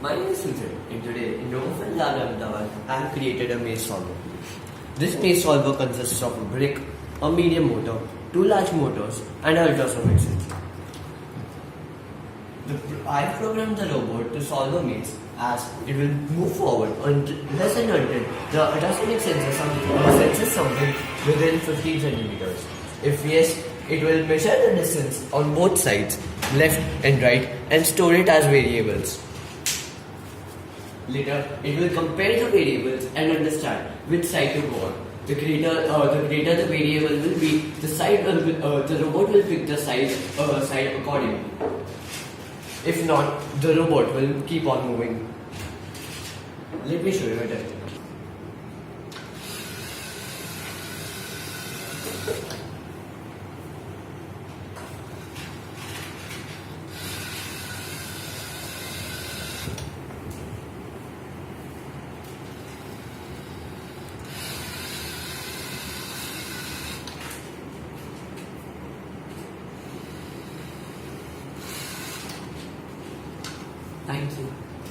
My name is Sujal, and today in RFL Ahmedabad, I have created a maze solver. This maze solver consists of a brick, a medium motor, two large motors, and an ultrasonic switch. I have programmed the robot to solve the maze as it will move forward unless and until the ultrasonic senses something within 15 centimeters. If yes, it will measure the distance on both sides, left and right, and store it as variables. Later, it will compare the variables and understand which side to go on. The greater the variable will be, the robot will pick the side accordingly. If not, the robot will keep on moving. Let me show you a demo. Thank you.